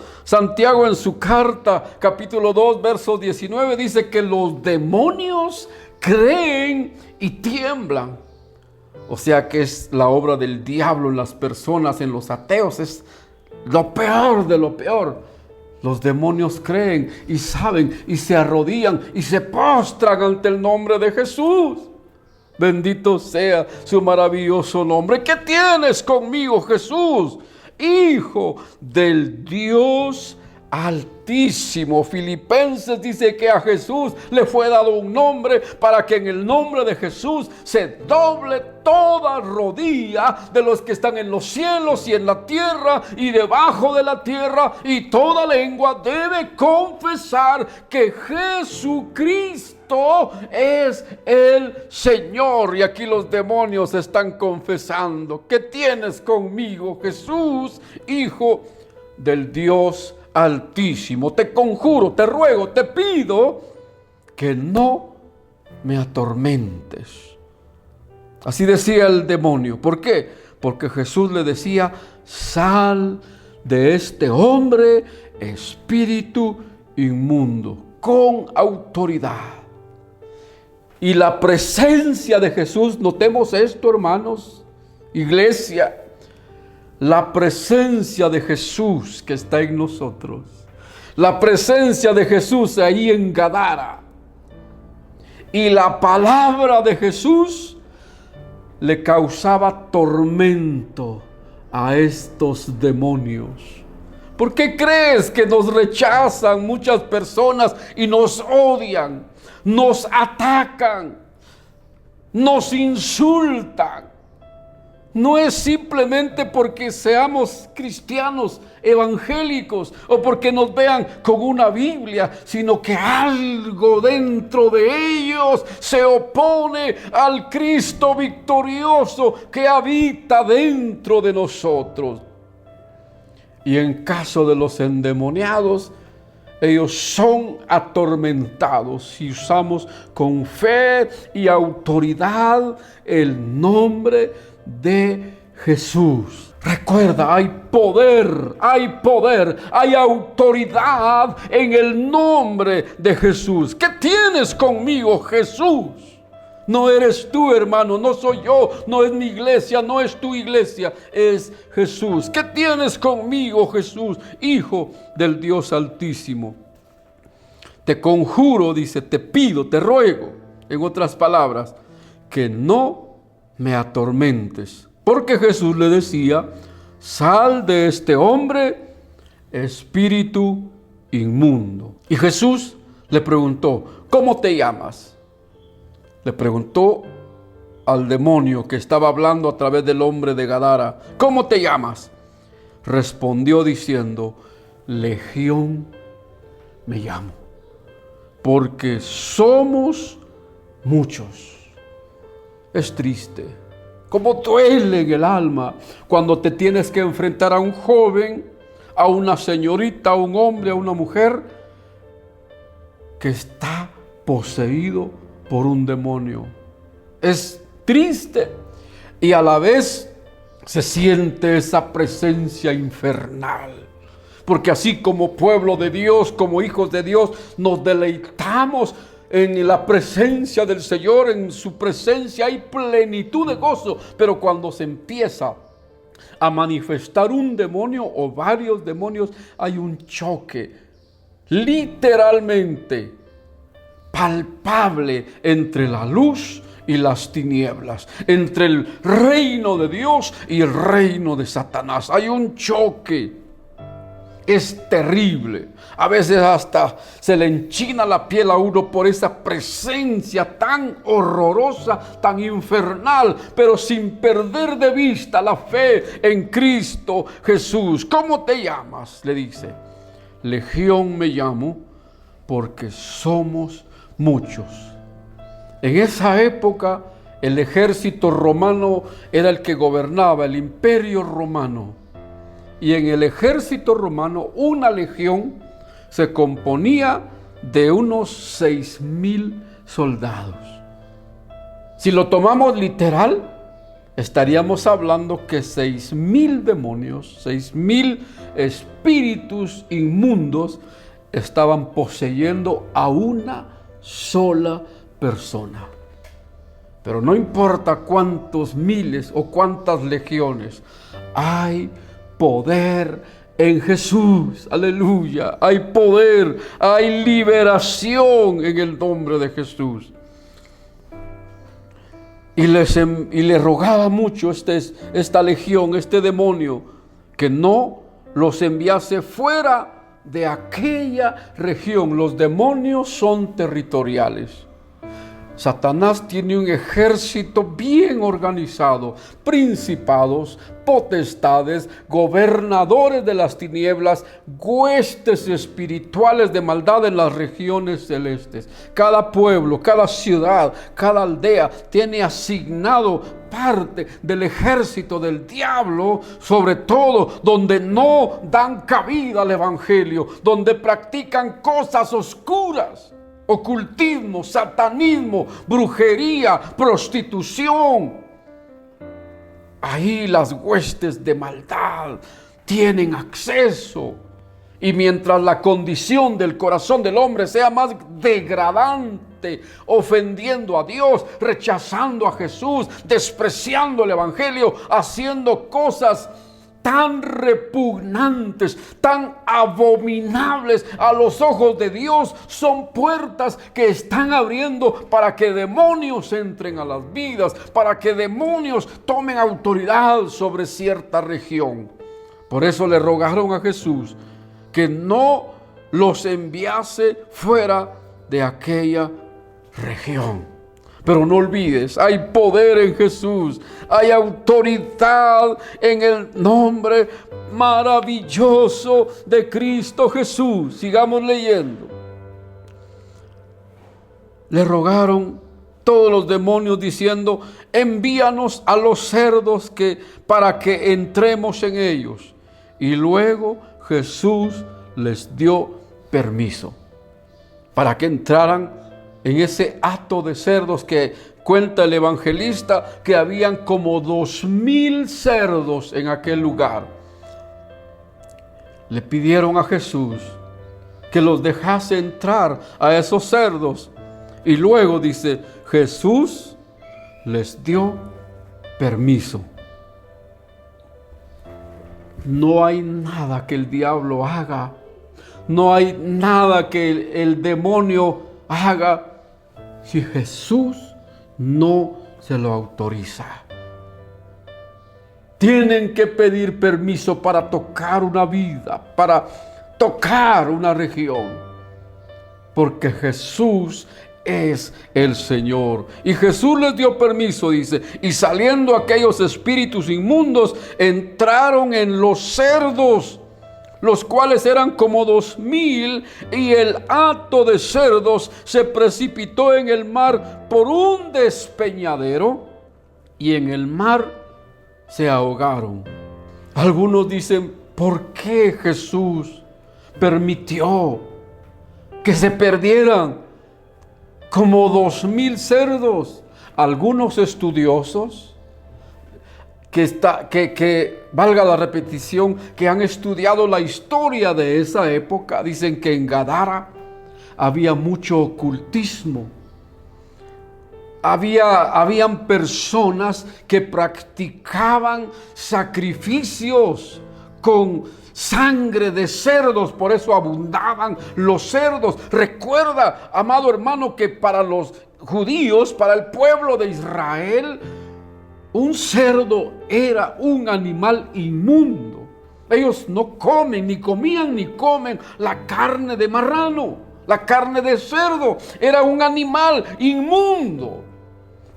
en su carta, capítulo 2, verso 19, dice que los demonios creen y tiemblan. O sea que es la obra del diablo en las personas, en los ateos. Es lo peor de lo peor. Los demonios creen y saben y se arrodillan y se postran ante el nombre de Jesús. Bendito sea su maravilloso nombre. ¿Qué tienes conmigo, Jesús, Hijo del Dios Altísimo? Filipenses dice que a Jesús le fue dado un nombre para que en el nombre de Jesús se doble toda rodilla de los que están en los cielos y en la tierra y debajo de la tierra, y toda lengua debe confesar que Jesucristo es el Señor. Y aquí los demonios están confesando: ¿qué tienes conmigo, Jesús, Hijo del Dios Altísimo? Te conjuro, te ruego, te pido que no me atormentes. Así decía el demonio. ¿Por qué? Porque Jesús le decía: sal de este hombre, espíritu inmundo, con autoridad. Y la presencia de Jesús, notemos esto, hermanos, iglesia, la presencia de Jesús que está en nosotros, la presencia de Jesús ahí en Gadara, y la palabra de Jesús le causaba tormento a estos demonios. ¿Por qué crees que nos rechazan muchas personas y nos odian, nos atacan, nos insultan? No es simplemente porque seamos cristianos evangélicos o porque nos vean con una Biblia, sino que algo dentro de ellos se opone al Cristo victorioso que habita dentro de nosotros. Y en caso de los endemoniados, ellos son atormentados si usamos con fe y autoridad el nombre de Jesús. Recuerda, hay poder, hay autoridad en el nombre de Jesús. ¿Qué tienes conmigo, Jesús? No eres tú, hermano, no soy yo, no es mi iglesia, no es tu iglesia, es Jesús. ¿Qué tienes conmigo, Jesús, Hijo del Dios Altísimo? Te conjuro, dice, te pido, te ruego, en otras palabras, que no me atormentes. Porque Jesús le decía: sal de este hombre, espíritu inmundo. Y Jesús le preguntó, ¿cómo te llamas? Le preguntó al demonio que estaba hablando a través del hombre de Gadara, ¿cómo te llamas? Respondió diciendo, Legión me llamo, porque somos muchos. Es triste, como duele en el alma cuando te tienes que enfrentar a un joven, a una señorita, a un hombre, a una mujer que está poseído por un demonio. Es triste y a la vez se siente esa presencia infernal. Porque así como pueblo de Dios, como hijos de Dios, nos deleitamos en la presencia del Señor. En su presencia hay plenitud de gozo. Pero cuando se empieza a manifestar un demonio o varios demonios, hay un choque literalmente palpable entre la luz y las tinieblas, entre el reino de Dios y el reino de Satanás. Hay un choque. Es terrible. A veces hasta se le enchina la piel a uno por esa presencia tan horrorosa, tan infernal, pero sin perder de vista la fe en Cristo Jesús. ¿Cómo te llamas?, le dice. Legión me llamo, porque somos muchos. En esa época el ejército romano era el que gobernaba, el imperio romano. Y en el ejército romano una legión se componía de unos 6,000 soldados. Si lo tomamos literal, estaríamos hablando que 6,000 demonios, 6,000 espíritus inmundos estaban poseyendo a una sola persona. Pero no importa cuántos miles o cuántas legiones, hay poder en Jesús, aleluya. Hay poder, hay liberación en el nombre de Jesús. Y le rogaba mucho esta legión, este demonio, que no los enviase fuera de aquella región. Los demonios son territoriales. Satanás tiene un ejército bien organizado, principados, potestades, gobernadores de las tinieblas, huestes espirituales de maldad en las regiones celestes. Cada pueblo, cada ciudad, cada aldea tiene asignado parte del ejército del diablo, sobre todo donde no dan cabida al evangelio, donde practican cosas oscuras. Ocultismo, satanismo, brujería, prostitución. Ahí las huestes de maldad tienen acceso. Y mientras la condición del corazón del hombre sea más degradante, ofendiendo a Dios, rechazando a Jesús, despreciando el evangelio, haciendo cosas tan repugnantes, tan abominables a los ojos de Dios, son puertas que están abriendo para que demonios entren a las vidas, para que demonios tomen autoridad sobre cierta región. Por eso le rogaron a Jesús que no los enviase fuera de aquella región. Pero no olvides, hay poder en Jesús, hay autoridad en el nombre maravilloso de Cristo Jesús. Sigamos leyendo. Le rogaron todos los demonios diciendo, envíanos a los cerdos para que entremos en ellos. Y luego Jesús les dio permiso para que entraran en ese hato de cerdos que cuenta el evangelista, que habían como 2,000 cerdos en aquel lugar. Le pidieron a Jesús que los dejase entrar a esos cerdos. Y luego dice, Jesús les dio permiso. No hay nada que el diablo haga. No hay nada que el demonio haga si Jesús no se lo autoriza. tienen que pedir permiso para tocar una vida, para tocar una región, porque Jesús es el Señor. Y Jesús les dio permiso, dice, y saliendo aquellos espíritus inmundos, entraron en los cerdos, los cuales eran como 2000, y el hato de cerdos se precipitó en el mar por un despeñadero, y en el mar se ahogaron. Algunos dicen, ¿por qué Jesús permitió que se perdieran como 2000 cerdos? Algunos estudiosos que valga la repetición, que han estudiado la historia de esa época, dicen que en Gadara había mucho ocultismo. Habían personas que practicaban sacrificios con sangre de cerdos, por eso abundaban los cerdos. Recuerda, amado hermano, que para los judíos, para el pueblo de Israel, un cerdo era un animal inmundo. Ellos no comen, ni comían, ni comen la carne de marrano. La carne de cerdo era un animal inmundo.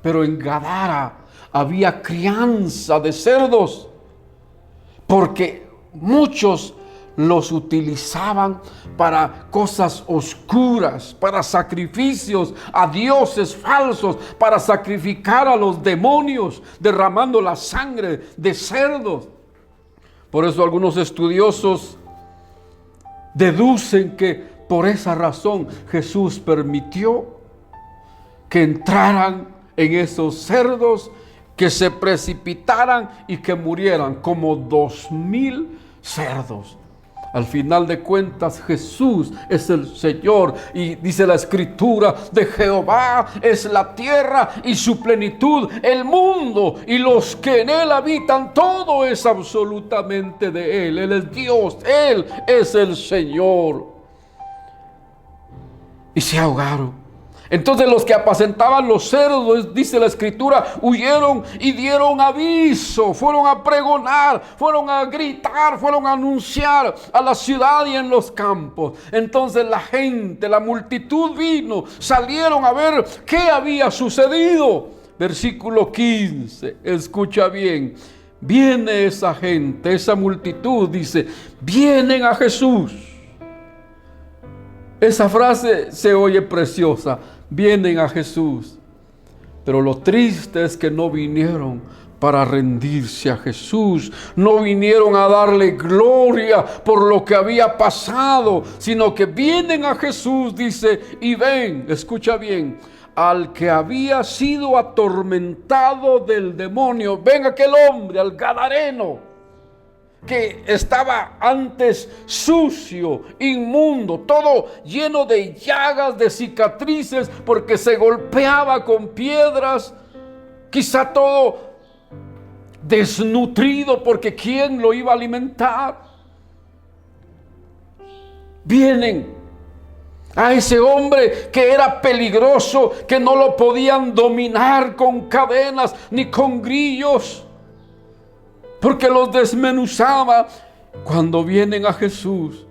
Pero en Gadara había crianza de cerdos, porque muchos los utilizaban para cosas oscuras, para sacrificios a dioses falsos, para sacrificar a los demonios, derramando la sangre de cerdos. Por eso algunos estudiosos deducen que por esa razón Jesús permitió que entraran en esos cerdos, que se precipitaran y que murieran como 2000 cerdos. Al final de cuentas, Jesús es el Señor, y dice la Escritura, de Jehová es la tierra y su plenitud, el mundo y los que en él habitan. Todo es absolutamente de Él. Él es Dios, Él es el Señor. Y se ahogaron. Entonces los que apacentaban los cerdos, dice la Escritura, huyeron y dieron aviso, fueron a pregonar, fueron a gritar, fueron a anunciar a la ciudad y en los campos. Entonces la gente, la multitud vino, salieron a ver qué había sucedido. Versículo 15, escucha bien, viene esa gente, esa multitud, dice, vienen a Jesús. Esa frase se oye preciosa. Vienen a Jesús, pero lo triste es que no vinieron para rendirse a Jesús, no vinieron a darle gloria por lo que había pasado, sino que vienen a Jesús, dice, y ven, escucha bien, al que había sido atormentado del demonio. Ven aquel hombre, al gadareno, que estaba antes sucio, inmundo, todo lleno de llagas, de cicatrices, porque se golpeaba con piedras, quizá todo desnutrido, porque ¿quién lo iba a alimentar? Vienen a ese hombre que era peligroso, que no lo podían dominar con cadenas ni con grillos, porque los desmenuzaba. Cuando vienen a Jesús,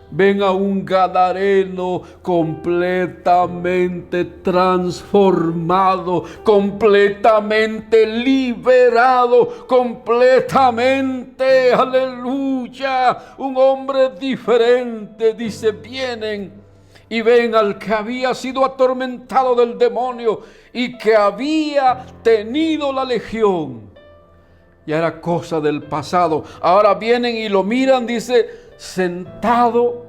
ven a un gadareno completamente transformado, completamente liberado, completamente, aleluya, un hombre diferente. Dice, vienen y ven al que había sido atormentado del demonio y que había tenido la legión. Ya era cosa del pasado. Ahora vienen y lo miran, dice, sentado,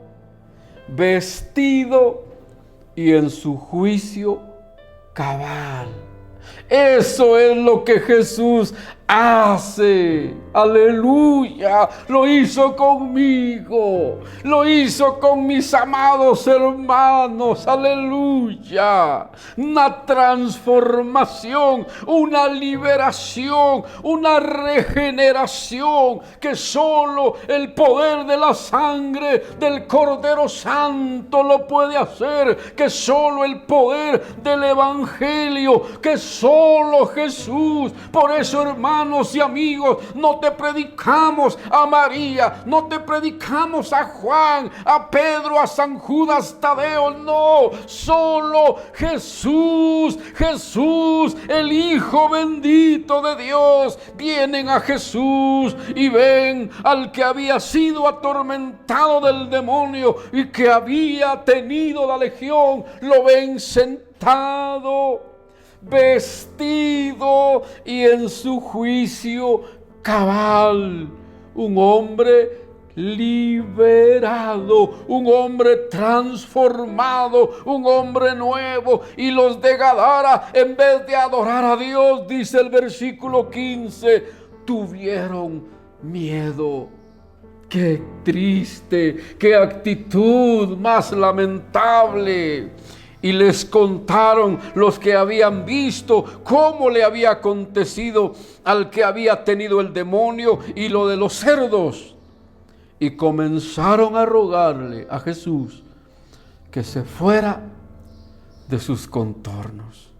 vestido y en su juicio cabal. Eso es lo que Jesús hace. Aleluya. Lo hizo conmigo. Lo hizo con mis amados hermanos. Aleluya. Una transformación, una liberación, una regeneración que solo el poder de la sangre del Cordero Santo lo puede hacer. Que solo el poder del Evangelio, que solo Jesús. Por eso, hermano, hermanos y amigos, no te predicamos a María, no te predicamos a Juan, a Pedro, a San Judas Tadeo, no, solo Jesús, Jesús, el Hijo bendito de Dios. Vienen a Jesús y ven al que había sido atormentado del demonio y que había tenido la legión, lo ven sentado, vestido y en su juicio cabal, un hombre liberado, un hombre transformado, un hombre nuevo. Y los de Gadara, en vez de adorar a Dios, dice el versículo 15, tuvieron miedo. Qué triste, qué actitud más lamentable. Y les contaron los que habían visto cómo le había acontecido al que había tenido el demonio y lo de los cerdos. Y comenzaron a rogarle a Jesús que se fuera de sus contornos.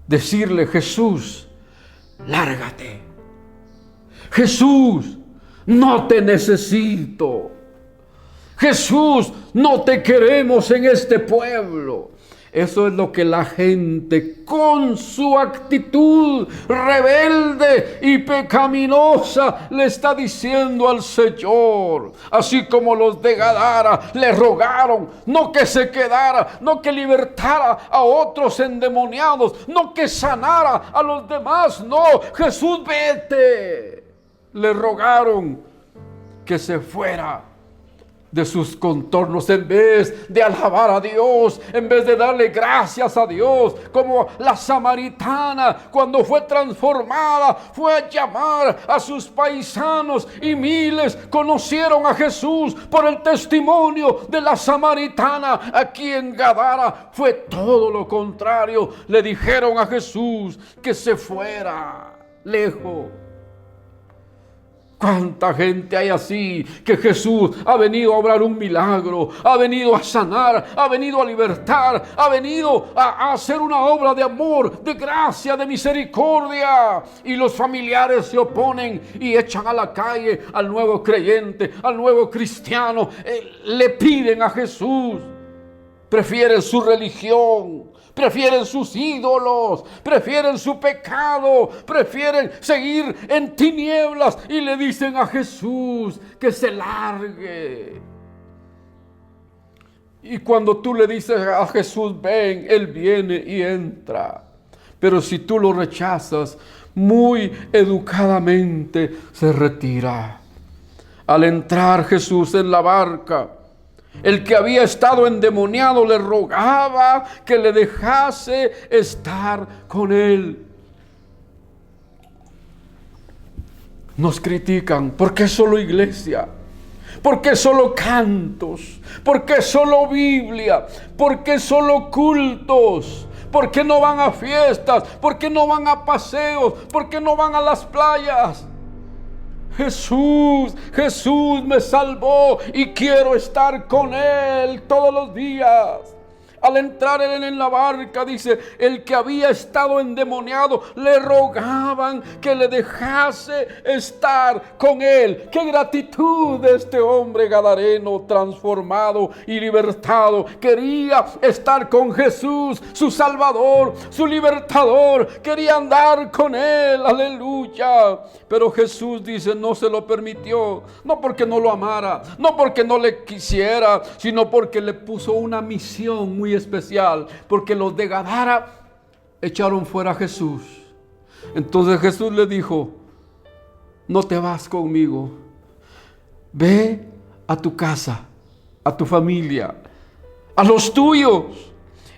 Decirle: Jesús, lárgate. Jesús, no te necesito. Jesús, no te queremos en este pueblo. Eso es lo que la gente, con su actitud rebelde y pecaminosa, le está diciendo al Señor. Así como los de Gadara le rogaron, no que se quedara, no que libertara a otros endemoniados, no que sanara a los demás. No, Jesús, vete. Le rogaron que se fuera de sus contornos, en vez de alabar a Dios, en vez de darle gracias a Dios, como la samaritana cuando fue transformada, fue a llamar a sus paisanos y miles conocieron a Jesús por el testimonio de la samaritana. Aquí en Gadara fue todo lo contrario. Le dijeron a Jesús que se fuera lejos. ¿Cuánta gente hay así? Que Jesús ha venido a obrar un milagro, ha venido a sanar, ha venido a libertar, ha venido a hacer una obra de amor, de gracia, de misericordia. Y los familiares se oponen y echan a la calle al nuevo creyente, al nuevo cristiano. Le piden a Jesús. Prefieren su religión, prefieren sus ídolos, prefieren su pecado, prefieren seguir en tinieblas y le dicen a Jesús que se largue. Y cuando tú le dices a Jesús, ven, Él viene y entra. Pero si tú lo rechazas, muy educadamente se retira. Al entrar Jesús en la barca, el que había estado endemoniado le rogaba que le dejase estar con él. Nos critican: ¿por qué solo iglesia? ¿Por qué solo cantos? ¿Por qué solo Biblia? ¿Por qué solo cultos? ¿Por qué no van a fiestas? ¿Por qué no van a paseos? ¿Por qué no van a las playas? Jesús me salvó y quiero estar con Él todos los días. Al entrar él en la barca, dice, el que había estado endemoniado, le rogaban que le dejase estar con él. ¡Qué gratitud de este hombre gadareno transformado y libertado! Quería estar con Jesús, su Salvador, su Libertador. Quería andar con él, aleluya. Pero Jesús, dice, no se lo permitió. No porque no lo amara, no porque no le quisiera, sino porque le puso una misión muy especial, porque los de Gadara echaron fuera a Jesús. Entonces Jesús le dijo, no te vas conmigo, ve a tu casa, a tu familia, a los tuyos,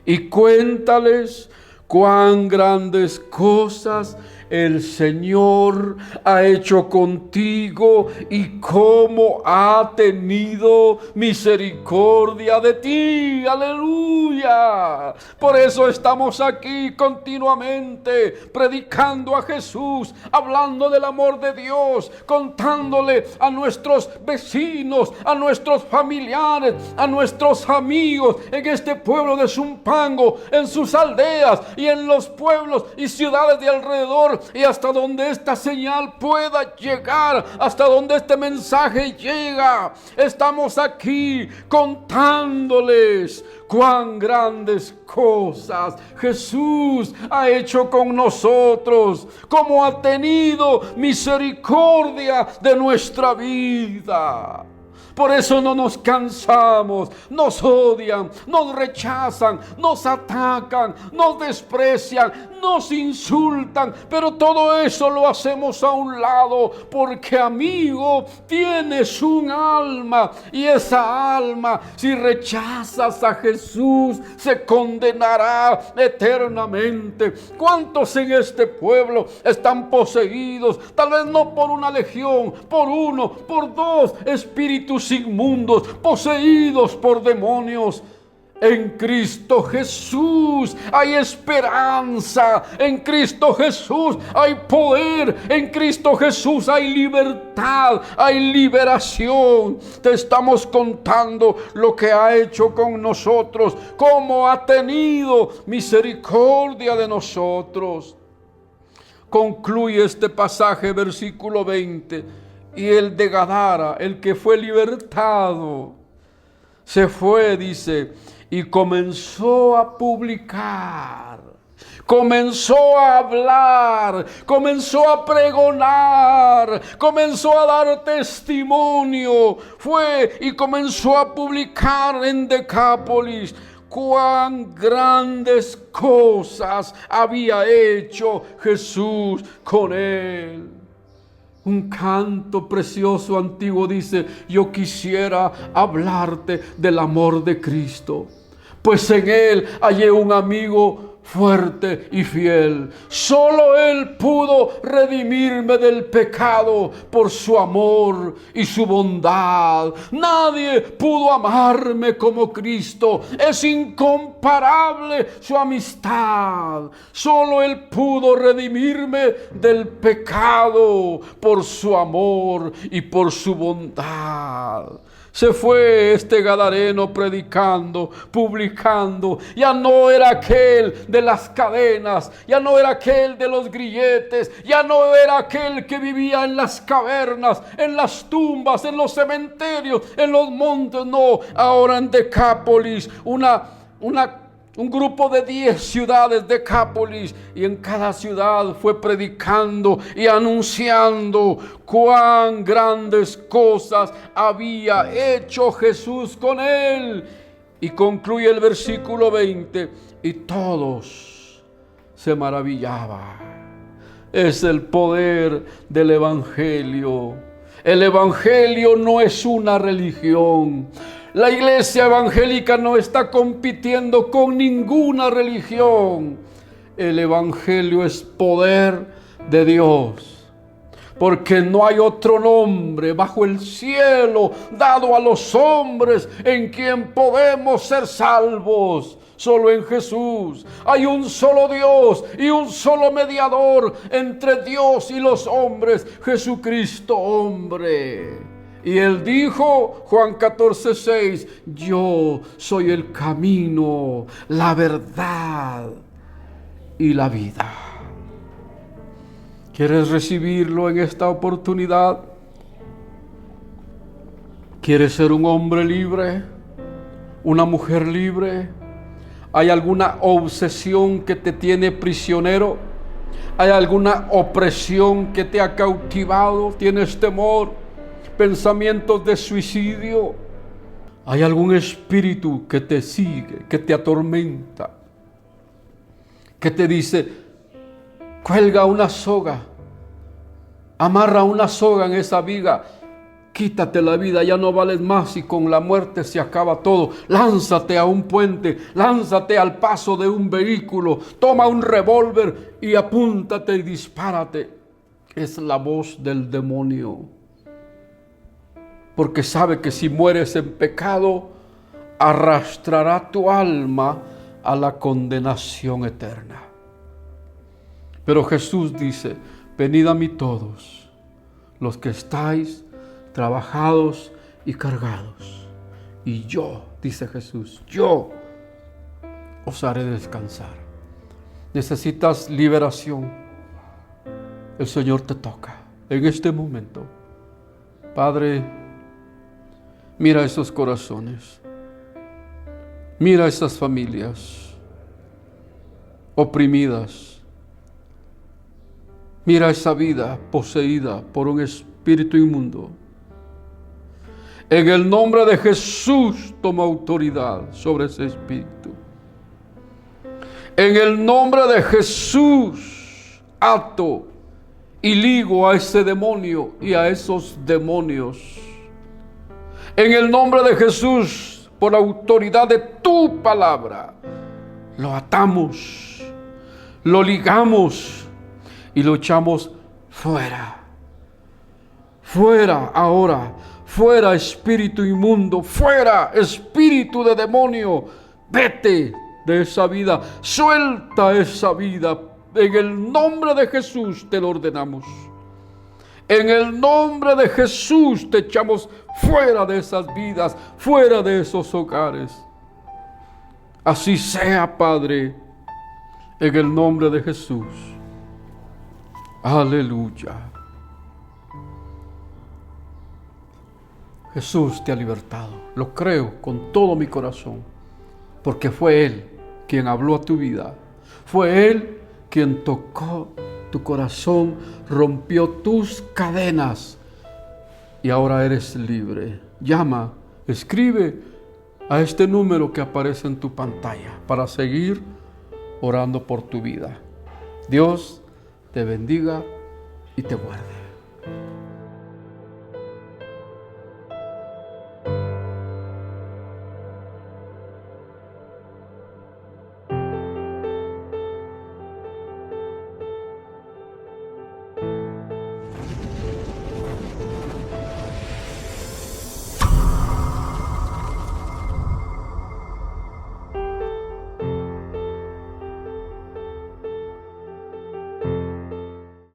y cuéntales cuán grandes cosas el Señor ha hecho contigo y cómo ha tenido misericordia de ti. ¡Aleluya! Por eso estamos aquí continuamente predicando a Jesús, hablando del amor de Dios, contándole a nuestros vecinos, a nuestros familiares, a nuestros amigos en este pueblo de Zumpango, en sus aldeas y en los pueblos y ciudades de alrededor, llegar y hasta donde esta señal pueda llegar, hasta donde este mensaje llega. Estamos aquí contándoles cuán grandes cosas Jesús ha hecho con nosotros, cómo ha tenido misericordia de nuestra vida. Por eso no nos cansamos, nos odian, nos rechazan, nos atacan, nos desprecian, nos insultan, pero todo eso lo hacemos a un lado, porque amigo, tienes un alma, y esa alma, si rechazas a Jesús, se condenará eternamente. ¿Cuántos en este pueblo están poseídos? Tal vez no por una legión, por uno, por dos espíritus inmundos, poseídos por demonios. En Cristo Jesús hay esperanza, en Cristo Jesús hay poder, en Cristo Jesús hay libertad, hay liberación. Te estamos contando lo que ha hecho con nosotros, cómo ha tenido misericordia de nosotros. Concluye este pasaje, versículo 20, y el de Gadara, el que fue libertado, se fue, dice, y comenzó a publicar, comenzó a hablar, comenzó a pregonar, comenzó a dar testimonio. Fue y comenzó a publicar en Decápolis cuán grandes cosas había hecho Jesús con él. Un canto precioso antiguo dice: yo quisiera hablarte del amor de Cristo, pues en Él hallé un amigo fuerte y fiel. Solo Él pudo redimirme del pecado por su amor y su bondad. Nadie pudo amarme como Cristo. Es incomparable su amistad. Solo Él pudo redimirme del pecado por su amor y por su bondad. Se fue este gadareno predicando, publicando. Ya no era aquel de las cadenas, ya no era aquel de los grilletes, ya no era aquel que vivía en las cavernas, en las tumbas, en los cementerios, en los montes. No, ahora en Decápolis, un grupo de 10 ciudades de Decápolis, y en cada ciudad fue predicando y anunciando cuán grandes cosas había hecho Jesús con él. Y concluye el versículo 20, y todos se maravillaban. Es el poder del Evangelio. El Evangelio no es una religión. La iglesia evangélica no está compitiendo con ninguna religión. El Evangelio es poder de Dios, porque no hay otro nombre bajo el cielo dado a los hombres en quien podemos ser salvos. Solo en Jesús. Hay un solo Dios y un solo mediador entre Dios y los hombres, Jesucristo hombre. Y él dijo, Juan 14:6, yo soy el camino, la verdad y la vida. ¿Quieres recibirlo en esta oportunidad? ¿Quieres ser un hombre libre? ¿Una mujer libre? ¿Hay alguna obsesión que te tiene prisionero? ¿Hay alguna opresión que te ha cautivado? ¿Tienes temor? ¿Pensamientos de suicidio? ¿Hay algún espíritu que te sigue, que te atormenta, que te dice: cuelga una soga, amarra una soga en esa viga, quítate la vida, ya no vales más y con la muerte se acaba todo? Lánzate a un puente, lánzate al paso de un vehículo, toma un revólver y apúntate y dispárate. Es la voz del demonio, porque sabe que si mueres en pecado, arrastrará tu alma a la condenación eterna. Pero Jesús dice: venid a mí todos los que estáis trabajados y cargados, y yo, dice Jesús, yo os haré descansar. Necesitas liberación, el Señor te toca en este momento. Padre, mira esos corazones, mira esas familias oprimidas, mira esa vida poseída por un espíritu inmundo. En el nombre de Jesús, toma autoridad sobre ese espíritu. En el nombre de Jesús, ato y ligo a ese demonio y a esos demonios. En el nombre de Jesús, por la autoridad de tu palabra, lo atamos, lo ligamos y lo echamos fuera. Fuera ahora. Fuera espíritu inmundo, fuera espíritu de demonio, vete de esa vida, suelta esa vida. En el nombre de Jesús te lo ordenamos. En el nombre de Jesús te echamos fuera de esas vidas, fuera de esos hogares. Así sea, Padre, en el nombre de Jesús. Aleluya. Jesús te ha libertado. Lo creo con todo mi corazón, porque fue Él quien habló a tu vida. Fue Él quien tocó tu corazón, rompió tus cadenas y ahora eres libre. Llama, escribe a este número que aparece en tu pantalla para seguir orando por tu vida. Dios te bendiga y te guarde.